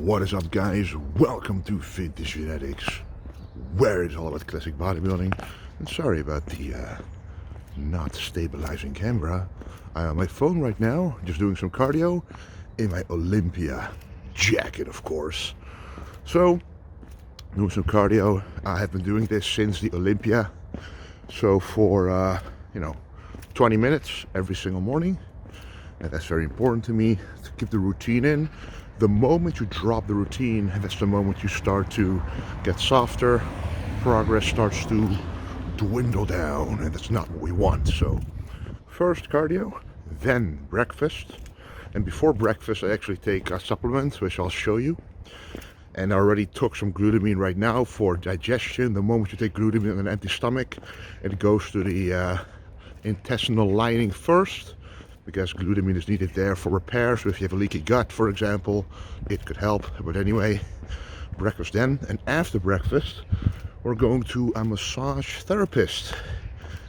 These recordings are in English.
What is up, guys? Welcome to Vintage Genetics, where it's all about classic bodybuilding. And sorry about the not stabilizing camera. I'm on my phone right now, just doing some cardio in my Olympia jacket, of course. So, doing some cardio. I have been doing this since the Olympia. So for 20 minutes every single morning. And that's very important to me, to keep the routine in. The moment you drop the routine, that's the moment you start to get softer. Progress starts to dwindle down, and that's not what we want. So first cardio, then breakfast. And before breakfast, I actually take a supplement, which I'll show you. And I already took some glutamine right now for digestion. The moment you take glutamine on an empty stomach, it goes to the intestinal lining first, because glutamine is needed there for repair. So if you have a leaky gut, for example, it could help. But anyway, breakfast then. And after breakfast, we're going to a massage therapist.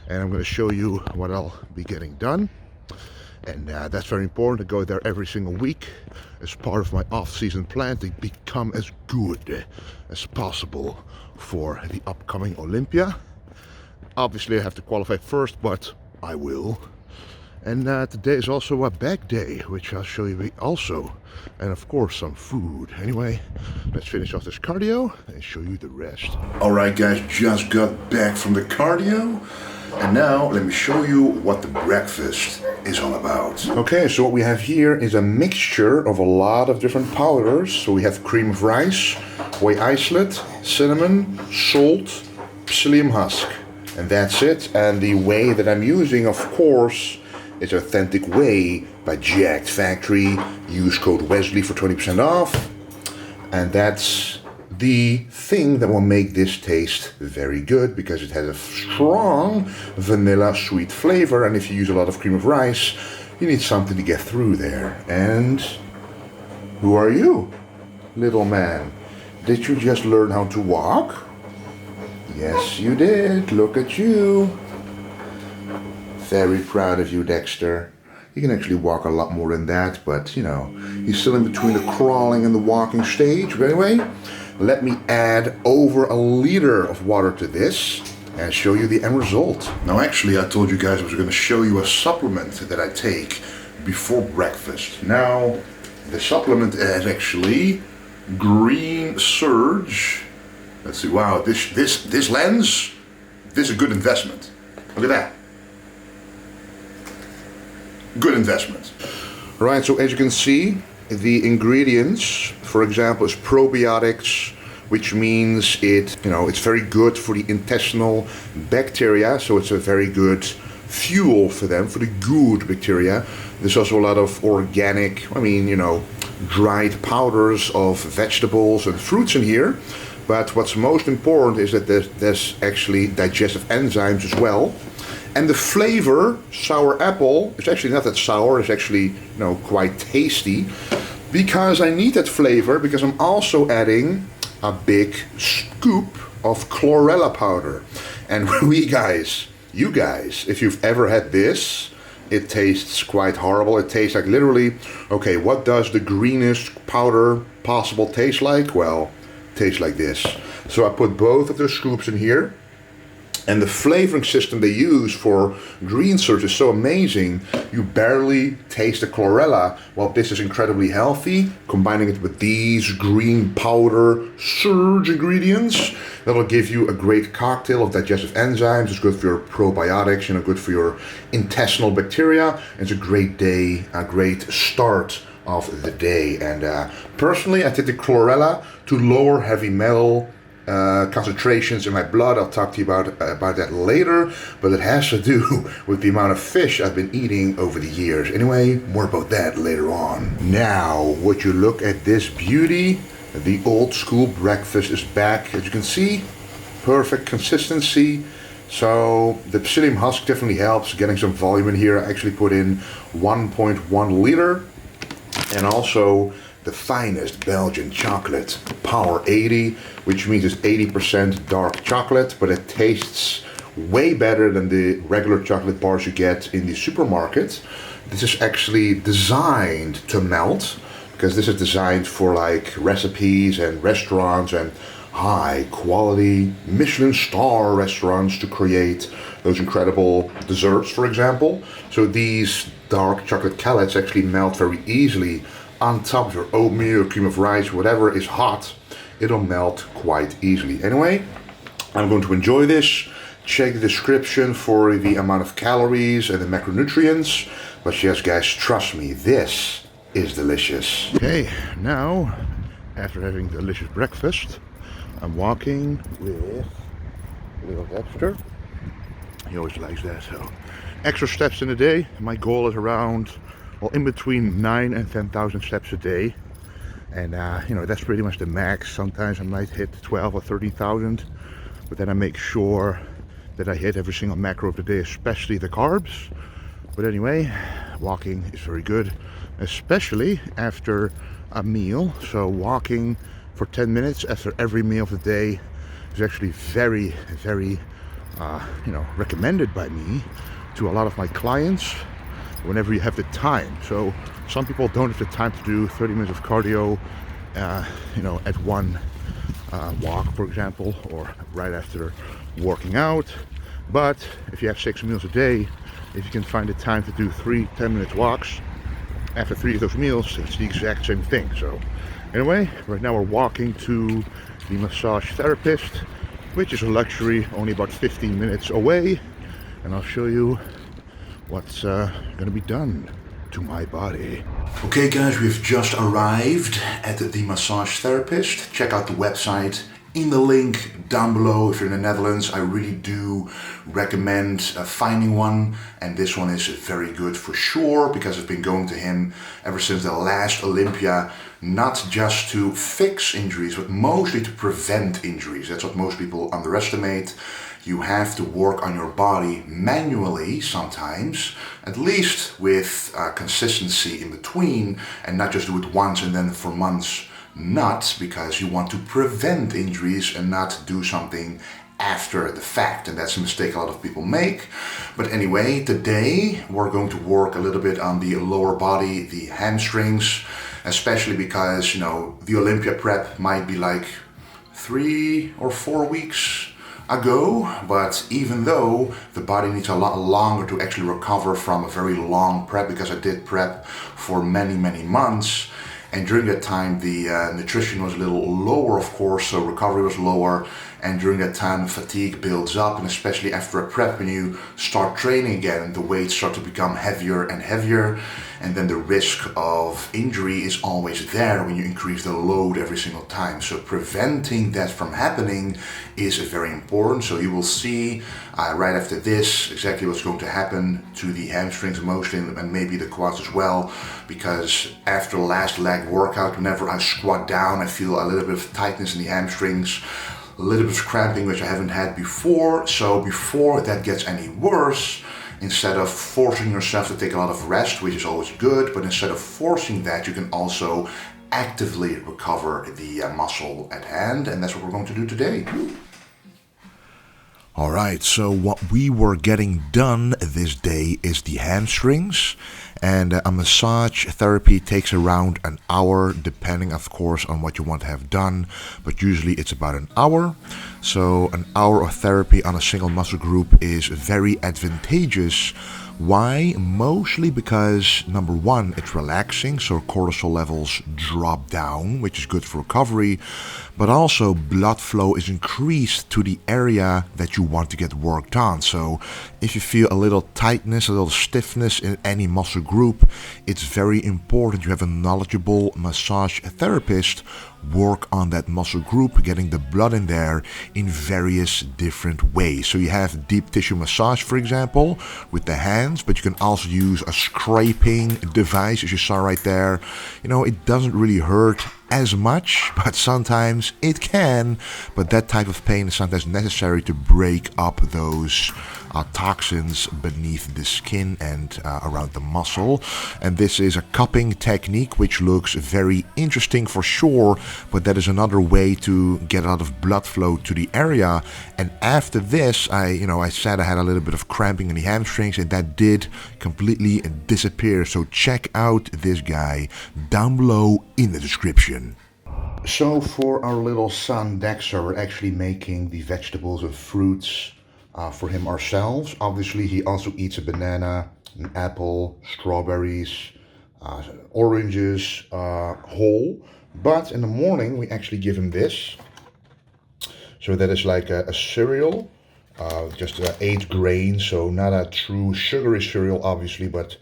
And I'm going to show you what I'll be getting done. And that's very important to go there every single week as part of my off-season plan to become as good as possible for the upcoming Olympia. Obviously, I have to qualify first, but I will. And today is also a bag day, which I'll show you also. And of course, some food. Anyway, let's finish off this cardio and show you the rest. Alright guys, just got back from the cardio. And now let me show you what the breakfast is all about. Okay, so what we have here is a mixture of a lot of different powders. So we have cream of rice, whey isolate, cinnamon, salt, psyllium husk. And that's it. And the whey that I'm using, of course, it's Authentic Whey by Jacked Factory. Use code Wesley for 20% off. And that's the thing that will make this taste very good, because it has a strong vanilla sweet flavor. And if you use a lot of cream of rice, you need something to get through there. And who are you, little man? Did you just learn how to walk? Yes, you did. Look at you. Very proud of you, Dexter. You can actually walk a lot more than that, but he's still in between the crawling and the walking stage. But anyway, let me add over a liter of water to this and show you the end result. Now actually, I told you guys I was going to show you a supplement that I take before breakfast. Now, the supplement is actually Green Surge. Let's see, wow, this lens, this is a good investment. Look at that. Good investment. Right, so as you can see, the ingredients, for example, is probiotics, which means it's very good for the intestinal bacteria, so it's a very good fuel for them, for the good bacteria. There's also a lot of organic, dried powders of vegetables and fruits in here. But what's most important is that there's actually digestive enzymes as well. And the flavor, sour apple, is actually not that sour, it's actually quite tasty. Because I need that flavor, because I'm also adding a big scoop of chlorella powder. And you guys, if you've ever had this, it tastes quite horrible. It tastes like literally, okay, what does the greenest powder possible taste like? Well, tastes like this. So I put both of the scoops in here. And the flavoring system they use for Green Surge is so amazing, you barely taste the chlorella. While this is incredibly healthy, combining it with these green powder surge ingredients, that'll give you a great cocktail of digestive enzymes. It's good for your probiotics, good for your intestinal bacteria. It's a great day, a great start of the day. And personally, I take the chlorella to lower heavy metal concentrations in my blood. I'll talk to you about that later, but it has to do with the amount of fish I've been eating over the years. Anyway, more about that later on. Now, would you look at this beauty? The old school breakfast is back. As you can see, perfect consistency. So the psyllium husk definitely helps getting some volume in here. I actually put in 1.1 liter, and also the finest Belgian chocolate, Power 80, which means it's 80% dark chocolate, but it tastes way better than the regular chocolate bars you get in the supermarket. This is actually designed to melt, because this is designed for like recipes and restaurants and high quality Michelin star restaurants to create those incredible desserts, for example. So these dark chocolate callets actually melt very easily on top of your oatmeal, cream of rice, whatever is hot. It'll melt quite easily. Anyway, I'm going to enjoy this. Check the description for the amount of calories and the macronutrients. But yes, guys, trust me, this is delicious. Okay, now, after having delicious breakfast, I'm walking with little Webster. He always likes that. So, extra steps in a day. My goal is around, well, in between 9 and 10,000 steps a day. And, you know, that's pretty much the max. Sometimes I might hit 12 or 13,000. But then I make sure that I hit every single macro of the day, especially the carbs. But anyway, walking is very good, especially after a meal. So walking for 10 minutes after every meal of the day is actually very, very, you know, recommended by me to a lot of my clients whenever you have the time. So some people don't have the time to do 30 minutes of cardio, you know, at one walk, for example, or right after working out. But if you have 6 meals a day, if you can find the time to do 3 10-minute walks after 3 of those meals, it's the exact same thing. So anyway, right now we're walking to the massage therapist, which is a luxury, only about 15 minutes away, and I'll show you what's gonna be done to my body. Okay guys, we've just arrived at the massage therapist. Check out the website in the link down below. If you're in the Netherlands, I really do recommend finding one, and this one is very good for sure, because I've been going to him ever since the last Olympia, not just to fix injuries, but mostly to prevent injuries. That's what most people underestimate. You have to work on your body manually sometimes, at least with consistency in between, and not just do it once and then for months not, because you want to prevent injuries and not do something after the fact, and that's a mistake a lot of people make. But anyway, today we're going to work a little bit on the lower body, the hamstrings, especially because, you know, the Olympia prep might be like 3 or 4 weeks ago, but even though the body needs a lot longer to actually recover from a very long prep, because I did prep for many months, and during that time the nutrition was a little lower, of course, so recovery was lower, and during that time fatigue builds up, and especially after a prep, when you start training again, the weights start to become heavier and heavier, and then the risk of injury is always there when you increase the load every single time. So preventing that from happening is very important. So you will see right after this exactly what's going to happen to the hamstrings mostly, and maybe the quads as well, because after the last leg workout, whenever I squat down, I feel a little bit of tightness in the hamstrings, a little bit of cramping, which I haven't had before. So before that gets any worse, instead of forcing yourself to take a lot of rest, which is always good, but instead of forcing that, you can also actively recover the muscle at hand, and that's what we're going to do today. Alright, so what we were getting done this day is the hamstrings, and a massage therapy takes around an hour, depending of course on what you want to have done, but usually it's about an hour. So an hour of therapy on a single muscle group is very advantageous. Why? Mostly because, number one, it's relaxing, so cortisol levels drop down, which is good for recovery, but also blood flow is increased to the area that you want to get worked on. So if you feel a little tightness, a little stiffness in any muscle group, it's very important you have a knowledgeable massage therapist work on that muscle group, getting the blood in there in various different ways. So you have deep tissue massage, for example, with the hands, but you can also use a scraping device, as you saw right there. You know, it doesn't really hurt as much, but sometimes it can. But that type of pain is sometimes necessary to break up those toxins beneath the skin and around the muscle. And this is a cupping technique which looks very interesting for sure, but that is another way to get a lot of blood flow to the area. And after this, I said I had a little bit of cramping in the hamstrings, and that did completely disappear. So check out this guy down below in the description. So for our little son Dexter, we're actually making the vegetables and fruits for him ourselves. Obviously, he also eats a banana, an apple, strawberries, oranges, whole. But in the morning, we actually give him this. So that is like a cereal, just 8 grains. So not a true sugary cereal, obviously, but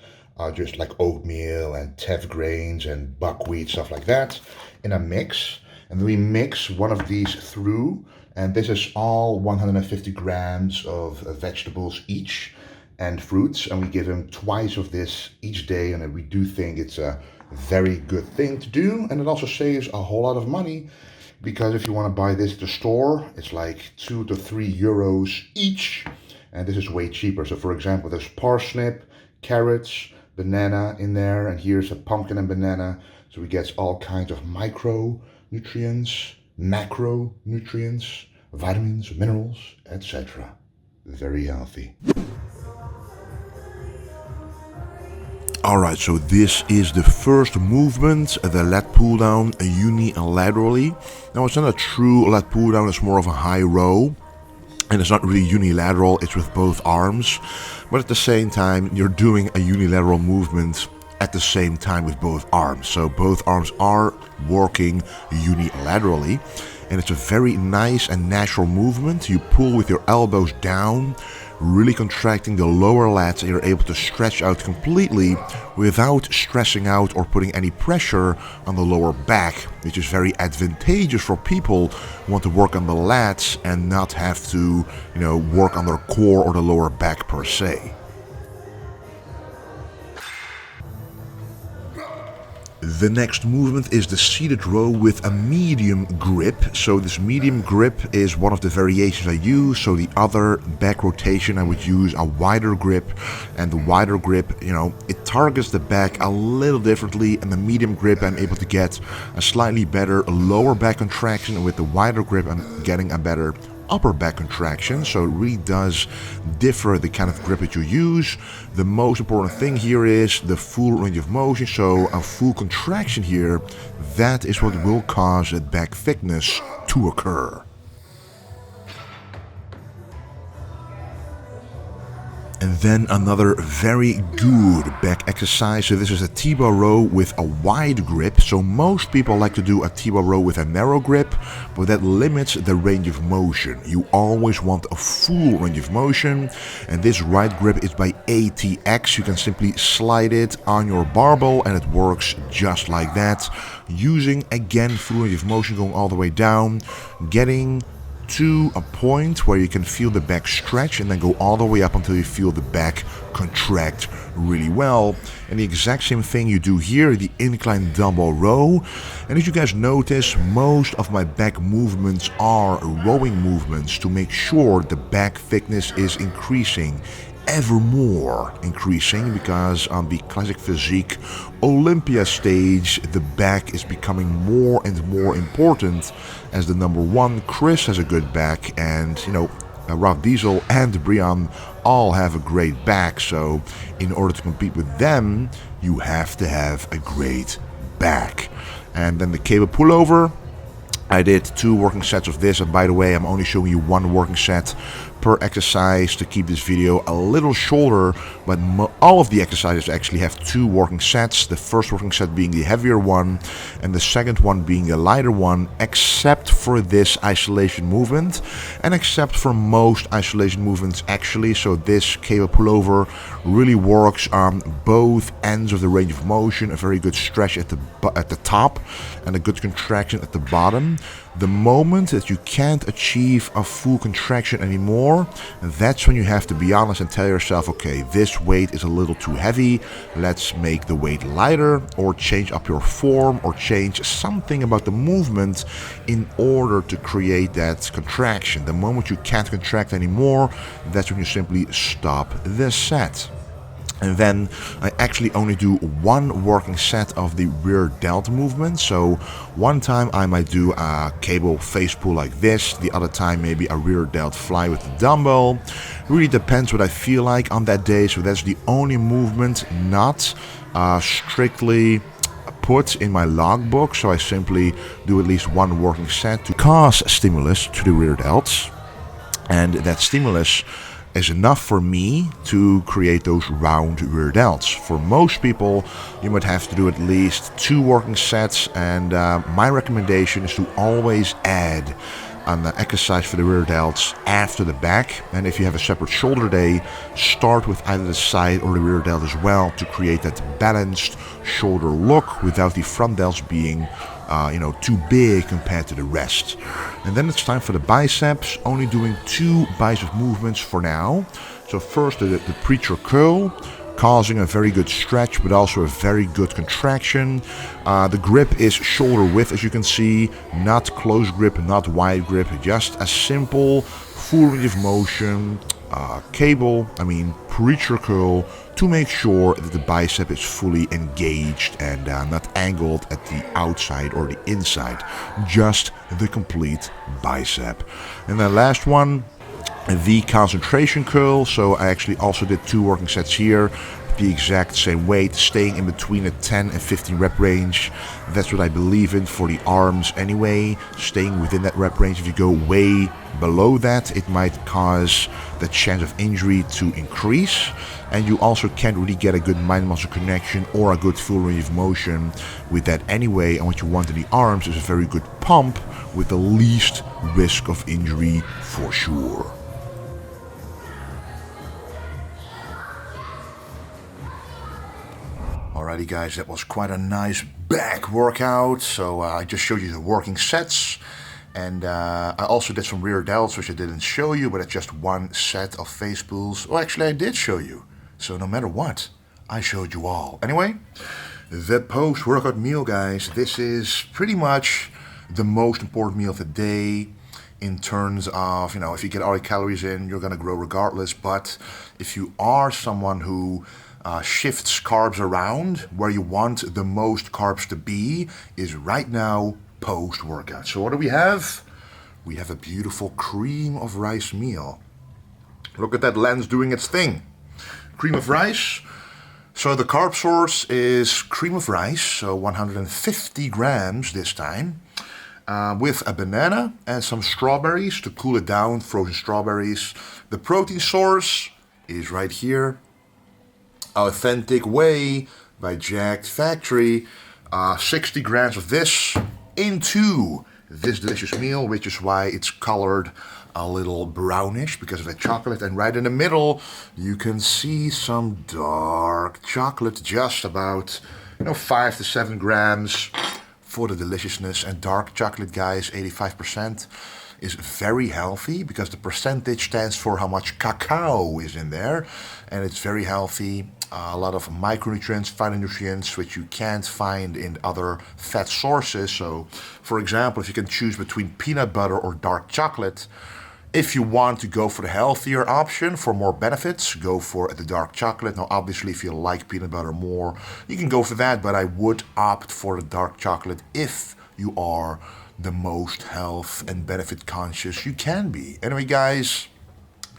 just like oatmeal and teff grains and buckwheat, stuff like that, in a mix. And we mix one of these through. And this is all 150 grams of vegetables each and fruits. And we give him twice of this each day. And we do think it's a very good thing to do. And it also saves a whole lot of money, because if you want to buy this at the store, it's like 2 to 3 euros each. And this is way cheaper. So for example, there's parsnip, carrots, banana in there. And here's a pumpkin and banana. So we get all kinds of micronutrients, macronutrients, vitamins, minerals, etc. Very healthy. Alright, so this is the first movement, the lat pull down unilaterally. Now it's not a true lat pull down, it's more of a high row. And it's not really unilateral, it's with both arms. But at the same time, you're doing a unilateral movement at the same time with both arms. So both arms are working unilaterally. And it's a very nice and natural movement. You pull with your elbows down, really contracting the lower lats, and you're able to stretch out completely without stressing out or putting any pressure on the lower back, which is very advantageous for people who want to work on the lats and not have to, work on their core or the lower back per se. The next movement is the seated row with a medium grip. So this medium grip is one of the variations I use. So the other back rotation I would use a wider grip, and the wider grip, it targets the back a little differently, and the medium grip I'm able to get a slightly better lower back contraction, and with the wider grip I'm getting a better upper back contraction. So it really does differ the kind of grip that you use. The most important thing here is the full range of motion. So a full contraction here, that is what will cause that back thickness to occur. And then another very good back exercise. So this is a T-bar row with a wide grip. So most people like to do a T-bar row with a narrow grip, but that limits the range of motion. You always want a full range of motion. And this right grip is by ATX. You can simply slide it on your barbell and it works just like that. Using, again, full range of motion, going all the way down, getting to a point where you can feel the back stretch, and then go all the way up until you feel the back contract really well. And the exact same thing you do here, the incline dumbbell row. And as you guys notice, most of my back movements are rowing movements to make sure the back thickness is increasing, ever more increasing, because on the classic physique Olympia stage, the back is becoming more and more important as the number one. Chris has a good back, and Rob Diesel and Brian all have a great back. So in order to compete with them, you have to have a great back. And then the cable pullover, I did 2 working sets of this, and by the way, I'm only showing you 1 working set per exercise to keep this video a little shorter, but all of the exercises actually have 2 working sets. The first working set being the heavier one, and the second one being the lighter one, except for this isolation movement, and except for most isolation movements actually. So this cable pullover really works on both ends of the range of motion, a very good stretch at the top and a good contraction at the bottom. The moment that you can't achieve a full contraction anymore, that's when you have to be honest and tell yourself, okay, this weight is a little too heavy, let's make the weight lighter, or change up your form, or change something about the movement in order to create that contraction. The moment you can't contract anymore, that's when you simply stop the set. And then I actually only do one working set of the rear delt movement. So one time I might do a cable face pull like this. The other time maybe a rear delt fly with the dumbbell. Really depends what I feel like on that day. So that's the only movement not strictly put in my logbook. So I simply do at least one working set to cause stimulus to the rear delts. And that stimulus is enough for me to create those round rear delts. For most people, you might have to do at least 2 working sets, and my recommendation is to always add an exercise for the rear delts after the back. And if you have a separate shoulder day, start with either the side or the rear delt as well to create that balanced shoulder look without the front delts being too big compared to the rest. And then it's time for the biceps, only doing 2 bicep movements for now. So first the preacher curl, causing a very good stretch but also a very good contraction. The grip is shoulder width, as you can see, not close grip, not wide grip, just a simple full range of motion preacher curl to make sure that the bicep is fully engaged and not angled at the outside or the inside, just the complete bicep. And then last one, the concentration curl. So I actually also did 2 working sets here, the exact same weight, staying in between a 10 and 15 rep range. That's what I believe in for the arms anyway, staying within that rep range. If you go way below that, it might cause the chance of injury to increase, and you also can't really get a good mind-muscle connection or a good full range of motion with that anyway. And what you want in the arms is a very good pump with the least risk of injury for sure. Alrighty guys, that was quite a nice back workout. So I just showed you the working sets, and I also did some rear delts, which I didn't show you, but it's just 1 set of face pulls. Well, actually I did show you, so no matter what, I showed you all. Anyway, the post-workout meal, guys, this is pretty much the most important meal of the day in terms of, if you get all your calories in, you're gonna grow regardless. But if you are someone who shifts carbs around, where you want the most carbs to be is right now post-workout. So what do we have? We have a beautiful cream of rice meal. Look at that lens doing its thing. Cream of rice. So the carb source is cream of rice, so 150 grams this time, with a banana and some strawberries to cool it down, frozen strawberries. The protein source is right here. Authentic Whey by Jacked Factory. 60 grams of this into this delicious meal, which is why it's colored a little brownish because of the chocolate. And right in the middle, you can see some dark chocolate, just about 5 to 7 grams for the deliciousness. And dark chocolate, guys, 85%. Is very healthy because the percentage stands for how much cacao is in there, and it's very healthy. A lot of micronutrients, phytonutrients, which you can't find in other fat sources. So, for example, if you can choose between peanut butter or dark chocolate, if you want to go for the healthier option for more benefits, go for the dark chocolate. Now, obviously, if you like peanut butter more, you can go for that, but I would opt for the dark chocolate if you are the most health and benefit conscious you can be. Anyway, guys,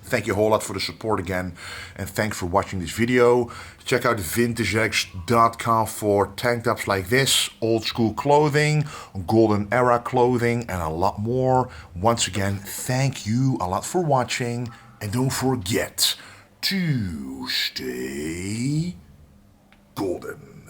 thank you a whole lot for the support again, and thanks for watching this video. Check out vintagex.com for tank tops like this, old school clothing, golden era clothing, and a lot more. Once again, thank you a lot for watching, and don't forget to stay golden.